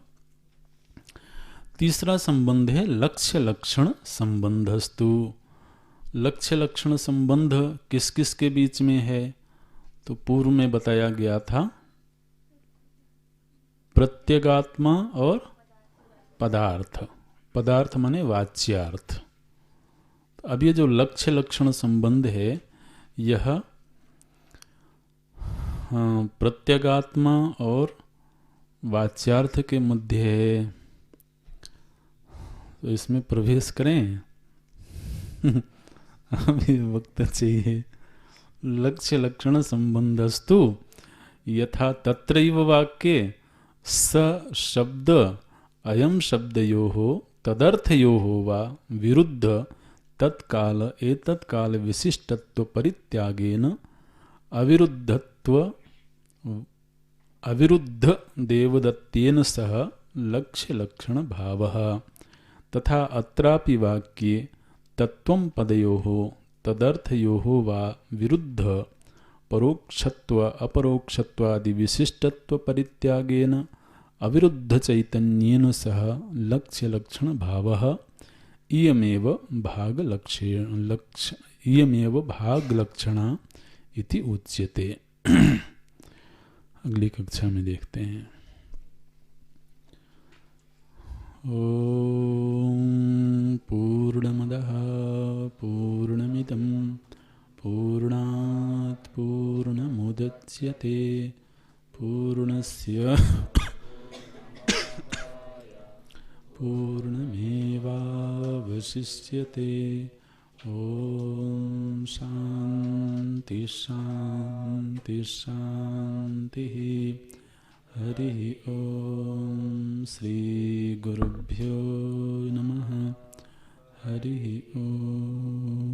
तीसरा संबंध है लक्ष्य लक्षण संबंधस्तु। लक्ष्य लक्षण संबंध किस किस के बीच में है? तो पूर्व में बताया गया था प्रत्यगात्मा और पदार्थ। पदार्थ माने वाच्यार्थ। अब ये जो लक्ष्य लक्षण संबंध है यह हाँ, प्रत्यगात्मा और वाच्यार्थ के मध्य है, तो इसमें प्रवेश करें। अभी वक्त चाहिए। लक्ष्य लक्षण संबंधस्तु यथा तत्रैव वाक्ये स शब्द अयम शब्दयोः तदर्थयोः वा विरुद्ध तत्काल एतत्काल विशिष्टत्व परित्यागेन अविरुद्ध देवदत्तेन सह लक्ष्य लक्षण भावः। तथा अत्रापि वाक्ये तत्त्वं पदयोः तदर्थयोः वा विरुद्ध परोक्षत्व अपरोक्षत्वादि विशिष्टत्व परित्यागेन अविरुद्ध चैतन्येन सह लक्ष्य लक्षण भावः इयमेव भाग लक्षणा इति उच्यते। अगली कक्षा में देखते हैं। ओम पूर्णमदः पूर्णमिदं पूर्णात् पूर्णमुदच्यते पूर्णस्य पूर्णमेवावशिष्यते। ओम शांति शांति शांतिः। हरि ओम श्री गुरुभ्यो नमः। हरि ओम।